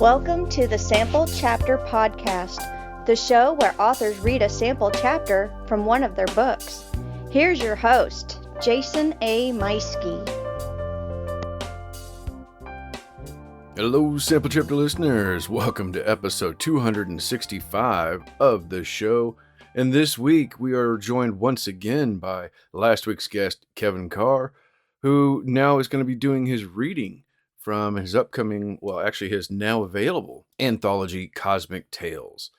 Welcome to the Sample Chapter Podcast, the show where authors read a sample chapter from one of their books. Here's your host, Jason A. Meiske. Hello, Sample Chapter listeners. Welcome to episode 265 of the show. And this week, we are joined once again by last week's guest, Kevin Carr, who now is going to be doing his reading from his upcoming, his now available anthology, Cosmic Tales.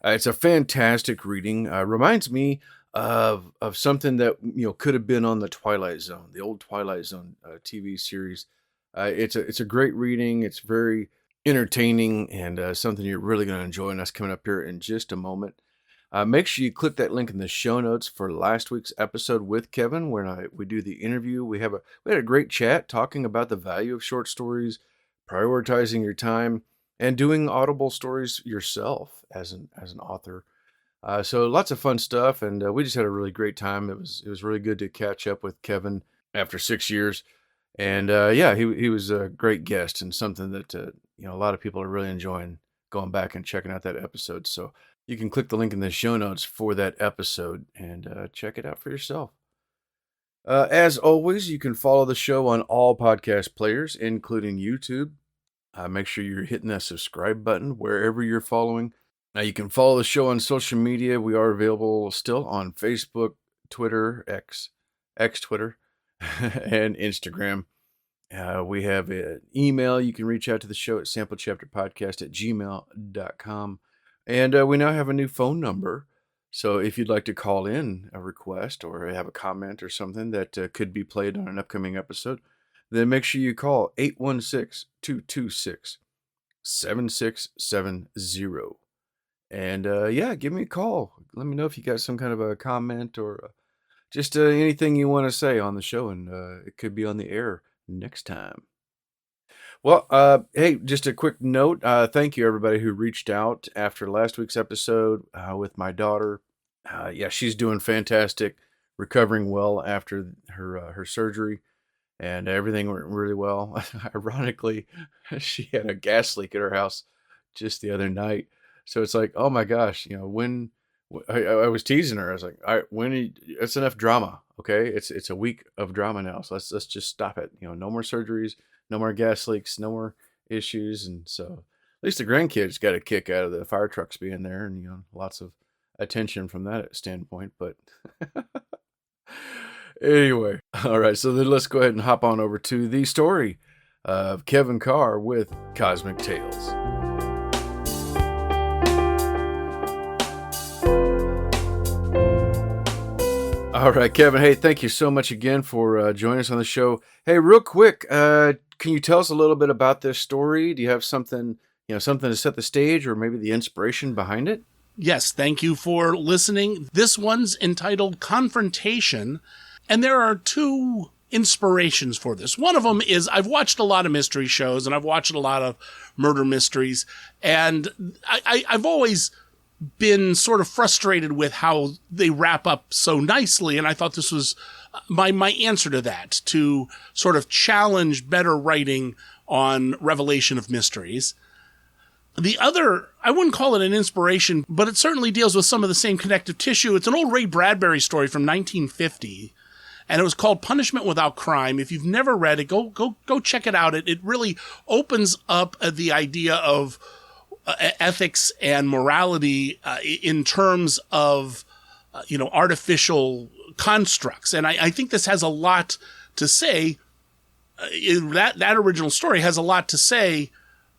It's a fantastic reading. Reminds me of something that could have been on the Twilight Zone, the old Twilight Zone TV series. It's a great reading. It's very entertaining and something you're really going to enjoy. And that's coming up here in just a moment. Make sure you click that link in the show notes for last week's episode with Kevin, where we do the interview. We had a great chat talking about the value of short stories, prioritizing your time, and doing audible stories yourself as an author. So lots of fun stuff, and we just had a really great time. It was really good to catch up with Kevin after 6 years, and he was a great guest and something that a lot of people are really enjoying going back and checking out that episode. So you can click the link in the show notes for that episode and check it out for yourself. As always, you can follow the show on all podcast players, including YouTube. Make sure you're hitting that subscribe button wherever you're following. Now, you can follow the show on social media. We are available still on Facebook, Twitter, X Twitter, and Instagram. We have an email. You can reach out to the show at samplechapterpodcast@gmail.com. And we now have a new phone number. So if you'd like to call in a request or have a comment or something that could be played on an upcoming episode, then make sure you call 816-226-7670. And give me a call. Let me know if you got some kind of a comment or just anything you want to say on the show, and it could be on the air next time. Well, hey, just a quick note. Thank you, everybody who reached out after last week's episode with my daughter. She's doing fantastic, recovering well after her surgery, and everything went really well. Ironically, she had a gas leak at her house just the other night. So it's like, oh my gosh, when I was teasing her, I was like, all right, it's enough drama, okay? It's a week of drama now, so let's just stop it. No more surgeries. No more gas leaks, no more issues. And so at least the grandkids got a kick out of the fire trucks being there and, lots of attention from that standpoint. But anyway, all right. So then let's go ahead and hop on over to the story of Kevin Carr with Cosmic Tales. All right, Kevin. Hey, thank you so much again for joining us on the show. Hey, real quick, can you tell us a little bit about this story? Do you have something to set the stage or maybe the inspiration behind it? Yes, thank you for listening. This one's entitled Confrontation, and there are two inspirations for this. One of them is I've watched a lot of mystery shows and I've watched a lot of murder mysteries, and I've always been sort of frustrated with how they wrap up so nicely. And I thought this was my answer to that, to sort of challenge better writing on revelation of mysteries. The other, I wouldn't call it an inspiration, but it certainly deals with some of the same connective tissue. It's an old Ray Bradbury story from 1950, and it was called Punishment Without Crime. If you've never read it, go check it out. It really opens up the idea of ethics and morality in terms of, artificial constructs. And I think this has a lot to say. That original story has a lot to say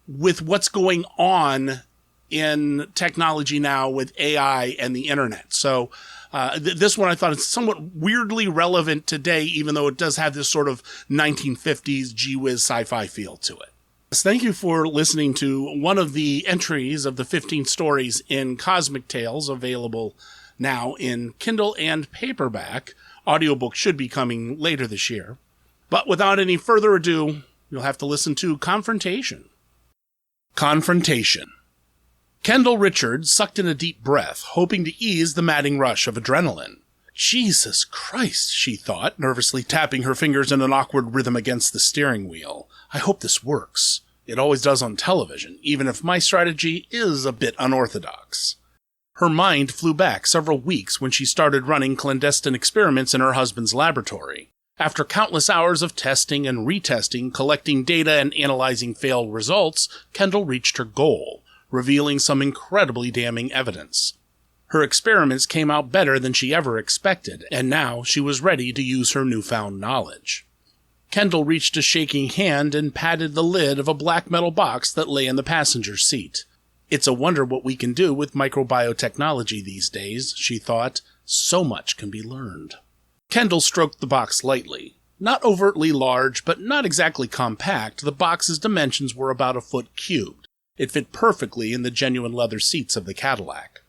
with what's going on in technology now with AI and the internet. So this one I thought is somewhat weirdly relevant today, even though it does have this sort of 1950s gee-whiz sci-fi feel to it. Thank you for listening to one of the entries of the 15 stories in Cosmic Tales, available now in Kindle and paperback. Audiobook should be coming later this year. But without any further ado, you'll have to listen to Confrontation. Confrontation. Kendall Richards sucked in a deep breath, hoping to ease the madding rush of adrenaline. Jesus Christ, she thought, nervously tapping her fingers in an awkward rhythm against the steering wheel. I hope this works. It always does on television, even if my strategy is a bit unorthodox. Her mind flew back several weeks when she started running clandestine experiments in her husband's laboratory. After countless hours of testing and retesting, collecting data and analyzing failed results, Kendall reached her goal, revealing some incredibly damning evidence. Her experiments came out better than she ever expected, and now she was ready to use her newfound knowledge. Kendall reached a shaking hand and patted the lid of a black metal box that lay in the passenger seat. It's a wonder what we can do with microbiotechnology these days, she thought. So much can be learned. Kendall stroked the box lightly. Not overtly large, but not exactly compact, the box's dimensions were about a foot cubed. It fit perfectly in the genuine leather seats of the Cadillac.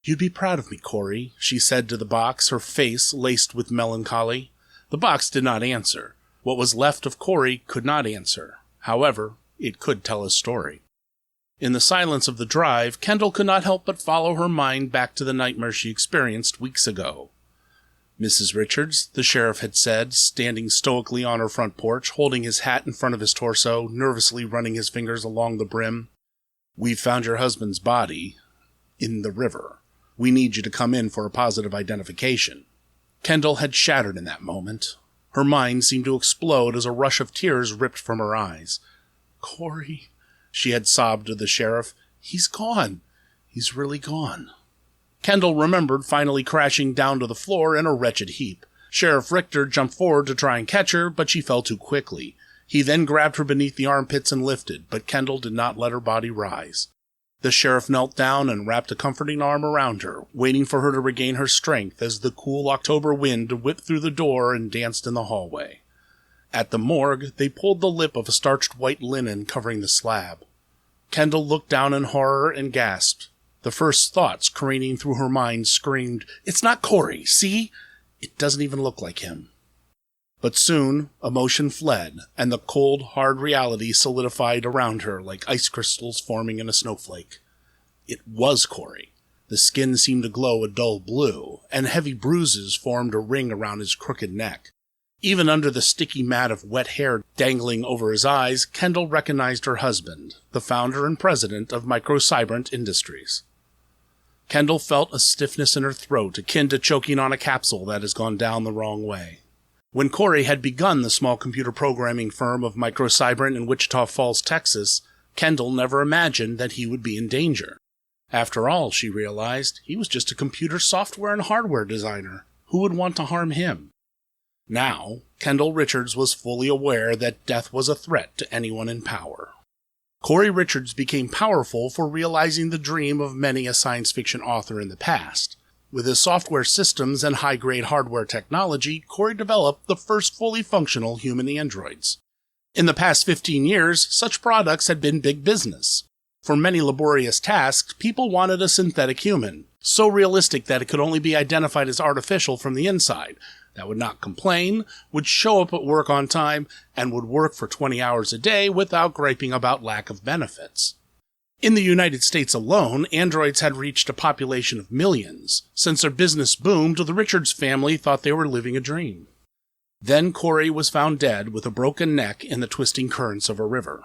"You'd be proud of me, Corey," she said to the box, her face laced with melancholy. The box did not answer. What was left of Corey could not answer. However, it could tell a story. In the silence of the drive, Kendall could not help but follow her mind back to the nightmare she experienced weeks ago. "Mrs. Richards," the sheriff had said, standing stoically on her front porch, holding his hat in front of his torso, nervously running his fingers along the brim. "We've found your husband's body in the river. We need you to come in for a positive identification." Kendall had shattered in that moment. Her mind seemed to explode as a rush of tears ripped from her eyes. "Corey," she had sobbed to the sheriff, "he's gone. He's really gone." Kendall remembered finally crashing down to the floor in a wretched heap. Sheriff Richter jumped forward to try and catch her, but she fell too quickly. He then grabbed her beneath the armpits and lifted, but Kendall did not let her body rise. The sheriff knelt down and wrapped a comforting arm around her, waiting for her to regain her strength as the cool October wind whipped through the door and danced in the hallway. At the morgue, they pulled the lip of a starched white linen covering the slab. Kendall looked down in horror and gasped. The first thoughts careening through her mind screamed, "It's not Corey, see? It doesn't even look like him." But soon, emotion fled, and the cold, hard reality solidified around her like ice crystals forming in a snowflake. It was Corey. The skin seemed to glow a dull blue, and heavy bruises formed a ring around his crooked neck. Even under the sticky mat of wet hair dangling over his eyes, Kendall recognized her husband, the founder and president of Microcybrant Industries. Kendall felt a stiffness in her throat akin to choking on a capsule that has gone down the wrong way. When Corey had begun the small computer programming firm of Microcybrant in Wichita Falls, Texas, Kendall never imagined that he would be in danger. After all, she realized, he was just a computer software and hardware designer. Who would want to harm him? Now, Kendall Richards was fully aware that death was a threat to anyone in power. Corey Richards became powerful for realizing the dream of many a science fiction author in the past. With his software systems and high-grade hardware technology, Corey developed the first fully functional human androids. In the past 15 years, such products had been big business. For many laborious tasks, people wanted a synthetic human, so realistic that it could only be identified as artificial from the inside, that would not complain, would show up at work on time, and would work for 20 hours a day without griping about lack of benefits. In the United States alone, androids had reached a population of millions. Since their business boomed, the Richards family thought they were living a dream. Then Corey was found dead with a broken neck in the twisting currents of a river.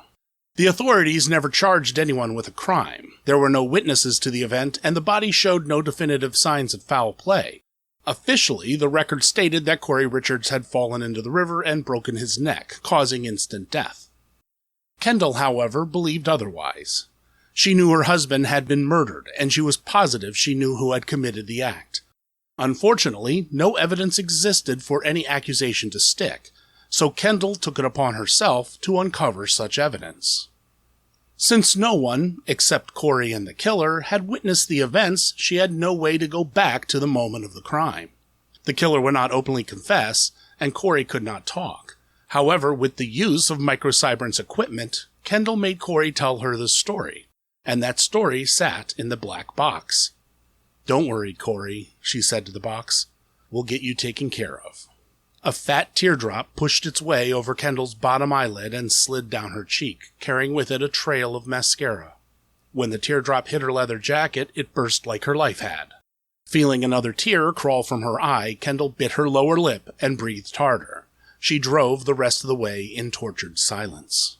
The authorities never charged anyone with a crime. There were no witnesses to the event, and the body showed no definitive signs of foul play. Officially, the record stated that Corey Richards had fallen into the river and broken his neck, causing instant death. Kendall, however, believed otherwise. She knew her husband had been murdered, and she was positive she knew who had committed the act. Unfortunately, no evidence existed for any accusation to stick, so Kendall took it upon herself to uncover such evidence. Since no one, except Corey and the killer, had witnessed the events, she had no way to go back to the moment of the crime. The killer would not openly confess, and Corey could not talk. However, with the use of Microcybrant's equipment, Kendall made Corey tell her the story, and that story sat in the black box. "Don't worry, Corey," she said to the box. "We'll get you taken care of." A fat teardrop pushed its way over Kendall's bottom eyelid and slid down her cheek, carrying with it a trail of mascara. When the teardrop hit her leather jacket, it burst like her life had. Feeling another tear crawl from her eye, Kendall bit her lower lip and breathed harder. She drove the rest of the way in tortured silence.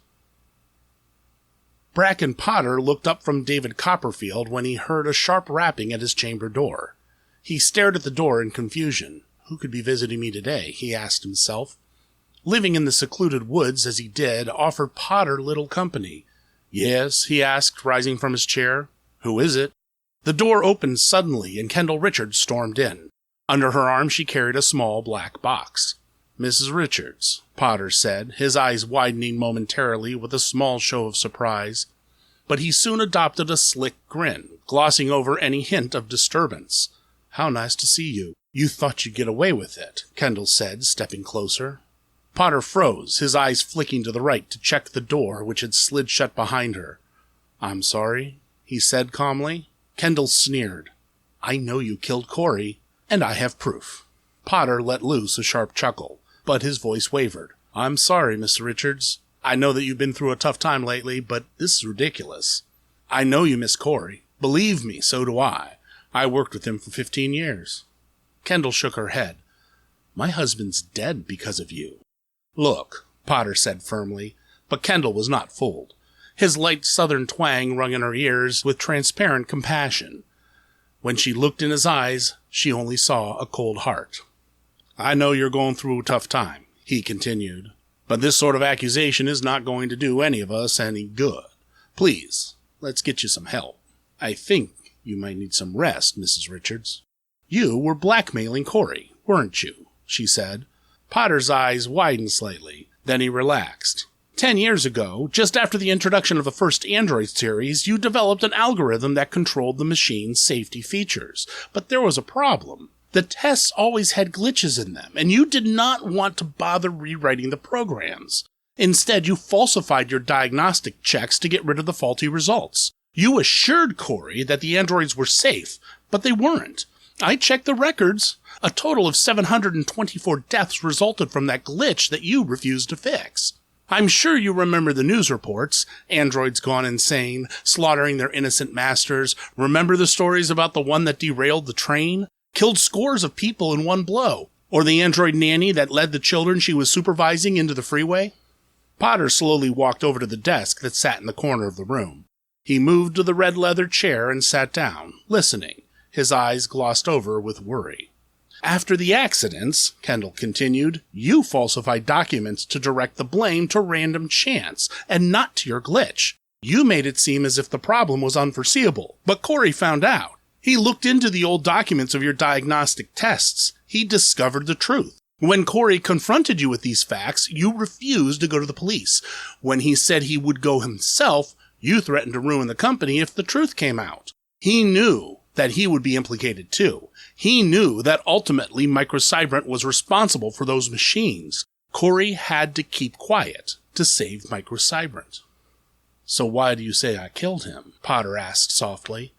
Bracken Potter looked up from David Copperfield when he heard a sharp rapping at his chamber door. He stared at the door in confusion. Who could be visiting me today? He asked himself. Living in the secluded woods as he did offered Potter little company. Yes, he asked, rising from his chair. Who is it? The door opened suddenly, and Kendall Richards stormed in. Under her arm she carried a small black box. Mrs. Richards, Potter said, his eyes widening momentarily with a small show of surprise. But he soon adopted a slick grin, glossing over any hint of disturbance. How nice to see you. You thought you'd get away with it, Kendall said, stepping closer. Potter froze, his eyes flicking to the right to check the door, which had slid shut behind her. I'm sorry, he said calmly. Kendall sneered. I know you killed Corey, and I have proof. Potter let loose a sharp chuckle, but his voice wavered. I'm sorry, Mr. Richards. I know that you've been through a tough time lately, but this is ridiculous. I know you miss Corey. Believe me, so do I. I worked with him for 15 years. Kendall shook her head. My husband's dead because of you. Look, Potter said firmly, but Kendall was not fooled. His light southern twang rung in her ears with transparent compassion. When she looked in his eyes, she only saw a cold heart. I know you're going through a tough time, he continued, but this sort of accusation is not going to do any of us any good. Please, let's get you some help. I think you might need some rest, Mrs. Richards. You were blackmailing Corey, weren't you? She said. Potter's eyes widened slightly. Then he relaxed. 10 years ago, just after the introduction of the first Android series, you developed an algorithm that controlled the machine's safety features. But there was a problem. The tests always had glitches in them, and you did not want to bother rewriting the programs. Instead, you falsified your diagnostic checks to get rid of the faulty results. You assured Corey that the androids were safe, but they weren't. I checked the records. A total of 724 deaths resulted from that glitch that you refused to fix. I'm sure you remember the news reports. Androids gone insane, slaughtering their innocent masters. Remember the stories about the one that derailed the train? Killed scores of people in one blow. Or the android nanny that led the children she was supervising into the freeway? Potter slowly walked over to the desk that sat in the corner of the room. He moved to the red leather chair and sat down, listening, his eyes glossed over with worry. After the accidents, Kendall continued, you falsified documents to direct the blame to random chance and not to your glitch. You made it seem as if the problem was unforeseeable, but Corey found out. He looked into the old documents of your diagnostic tests. He discovered the truth. When Corey confronted you with these facts, you refused to go to the police. When he said he would go himself, you threatened to ruin the company if the truth came out. He knew that he would be implicated too. He knew that ultimately Microcybrant was responsible for those machines. Corey had to keep quiet to save Microcybrant. So why do you say I killed him? Potter asked softly.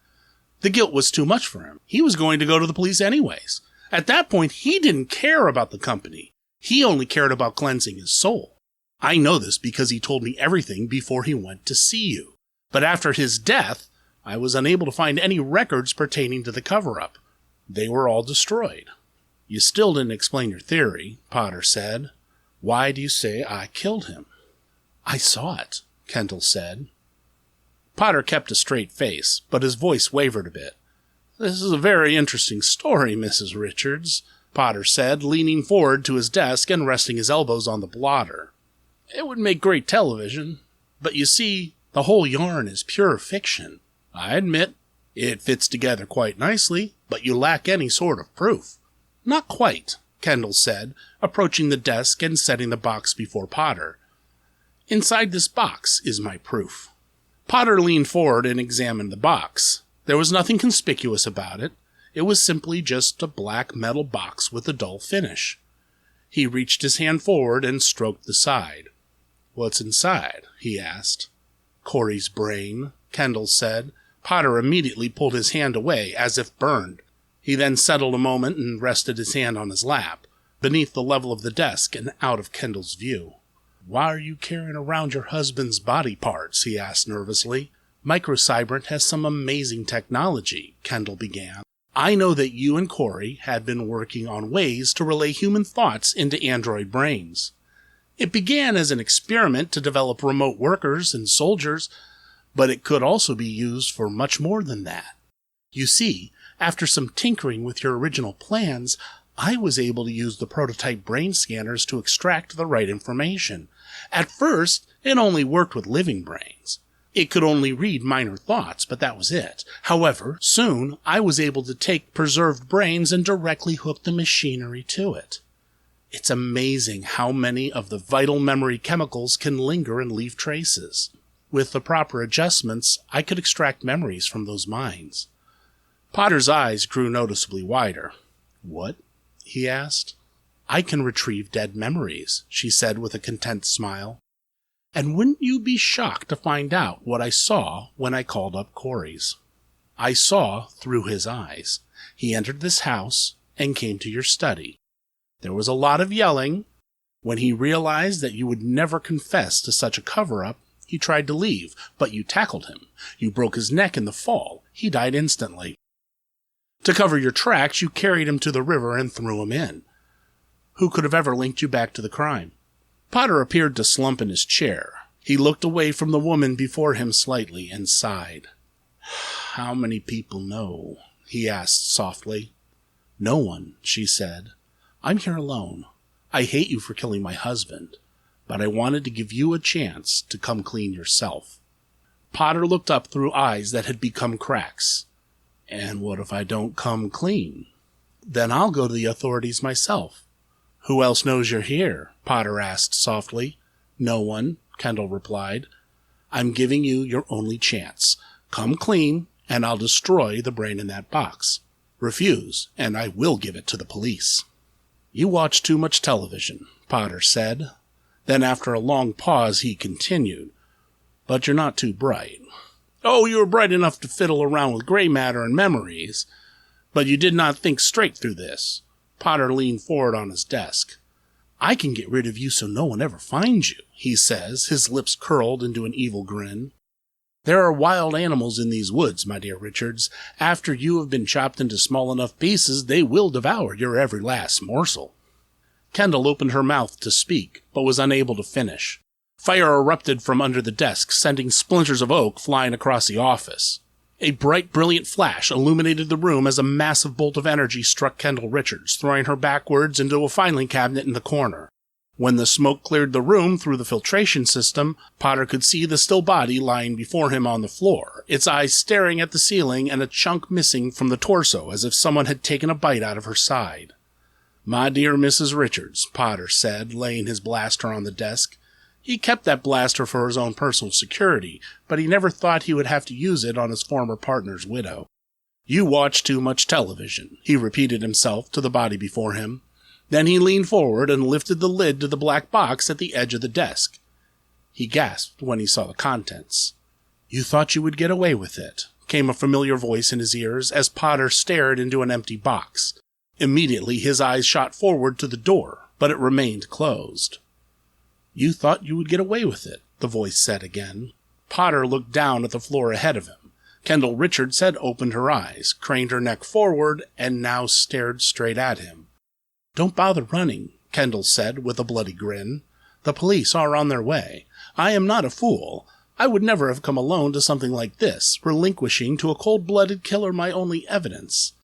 The guilt was too much for him. He was going to go to the police anyways. At that point, he didn't care about the company. He only cared about cleansing his soul. I know this because he told me everything before he went to see you. But after his death, I was unable to find any records pertaining to the cover-up. They were all destroyed. You still didn't explain your theory, Potter said. Why do you say I killed him? I saw it, Kendall said. Potter kept a straight face, but his voice wavered a bit. This is a very interesting story, Mrs. Richards, Potter said, leaning forward to his desk and resting his elbows on the blotter. It would make great television, but you see, the whole yarn is pure fiction. I admit, it fits together quite nicely, but you lack any sort of proof. Not quite, Kendall said, approaching the desk and setting the box before Potter. Inside this box is my proof. Potter leaned forward and examined the box. There was nothing conspicuous about it. It was simply just a black metal box with a dull finish. He reached his hand forward and stroked the side. What's inside? He asked. Corey's brain, Kendall said. Potter immediately pulled his hand away, as if burned. He then settled a moment and rested his hand on his lap, beneath the level of the desk and out of Kendall's view. Why are you carrying around your husband's body parts? He asked nervously. Microcybrant has some amazing technology, Kendall began. I know that you and Corey had been working on ways to relay human thoughts into android brains. It began as an experiment to develop remote workers and soldiers, But it could also be used for much more than that. You see, after some tinkering with your original plans, I was able to use the prototype brain scanners to extract the right information. At first, it only worked with living brains. It could only read minor thoughts, but that was it. However, soon I was able to take preserved brains and directly hook the machinery to it. It's amazing how many of the vital memory chemicals can linger and leave traces. With the proper adjustments, I could extract memories from those minds. Potter's eyes grew noticeably wider. What? He asked. I can retrieve dead memories, she said with a content smile. And wouldn't you be shocked to find out what I saw when I called up Corey's? I saw through his eyes. He entered this house and came to your study. There was a lot of yelling. When he realized that you would never confess to such a cover-up, he tried to leave, but you tackled him. You broke his neck in the fall. He died instantly. To cover your tracks, you carried him to the river and threw him in. Who could have ever linked you back to the crime? Potter appeared to slump in his chair. He looked away from the woman before him slightly and sighed. How many people know? He asked softly. No one, she said. I'm here alone. I hate you for killing my husband, but I wanted to give you a chance to come clean yourself. Potter looked up through eyes that had become cracks. And what if I don't come clean? Then I'll go to the authorities myself. Who else knows you're here? Potter asked softly. No one, Kendall replied. I'm giving you your only chance. Come clean, and I'll destroy the brain in that box. Refuse, and I will give it to the police. You watch too much television, Potter said. Then after a long pause, he continued. But you're not too bright. Oh, you were bright enough to fiddle around with gray matter and memories, but you did not think straight through this. Potter leaned forward on his desk. I can get rid of you so no one ever finds you, he says, his lips curled into an evil grin. There are wild animals in these woods, my dear Richards. After you have been chopped into small enough pieces, they will devour your every last morsel. Kendall opened her mouth to speak, but was unable to finish. Fire erupted from under the desk, sending splinters of oak flying across the office. A bright, brilliant flash illuminated the room as a massive bolt of energy struck Kendall Richards, throwing her backwards into a filing cabinet in the corner. When the smoke cleared the room through the filtration system, Potter could see the still body lying before him on the floor, its eyes staring at the ceiling and a chunk missing from the torso as if someone had taken a bite out of her side. My dear Mrs. Richards, Potter said, laying his blaster on the desk. He kept that blaster for his own personal security, but he never thought he would have to use it on his former partner's widow. You watch too much television, he repeated himself to the body before him. Then he leaned forward and lifted the lid to the black box at the edge of the desk. He gasped when he saw the contents. You thought you would get away with it, came a familiar voice in his ears as Potter stared into an empty box. Immediately his eyes shot forward to the door, but it remained closed. You thought you would get away with it, the voice said again. Potter looked down at the floor ahead of him. Kendall Richards had opened her eyes, craned her neck forward, and now stared straight at him. Don't bother running, Kendall said with a bloody grin. The police are on their way. I am not a fool. I would never have come alone to something like this, relinquishing to a cold-blooded killer my only evidence.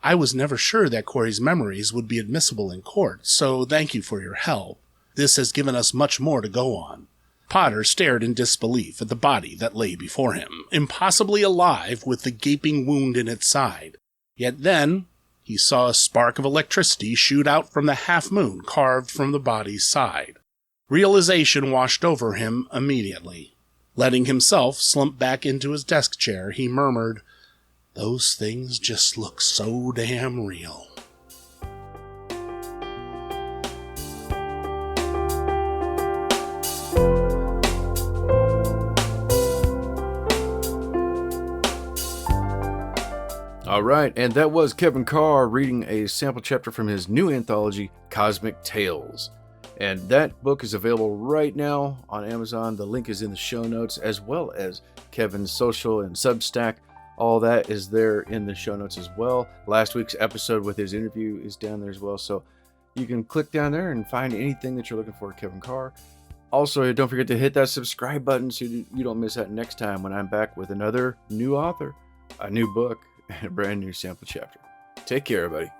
I was never sure that Corey's memories would be admissible in court, so thank you for your help. This has given us much more to go on. Potter stared in disbelief at the body that lay before him, impossibly alive with the gaping wound in its side. Yet then, he saw a spark of electricity shoot out from the half-moon carved from the body's side. Realization washed over him immediately. Letting himself slump back into his desk chair, he murmured, Those things just look so damn real. All right, and that was Kevin Carr reading a sample chapter from his new anthology, Cosmic Tales. And that book is available right now on Amazon. The link is in the show notes, as well as Kevin's social and Substack. All that is there in the show notes as well. Last week's episode with his interview is down there as well. So you can click down there and find anything that you're looking for, Kevin Carr. Also, don't forget to hit that subscribe button so you don't miss out next time when I'm back with another new author, a new book, and a brand new sample chapter. Take care, everybody.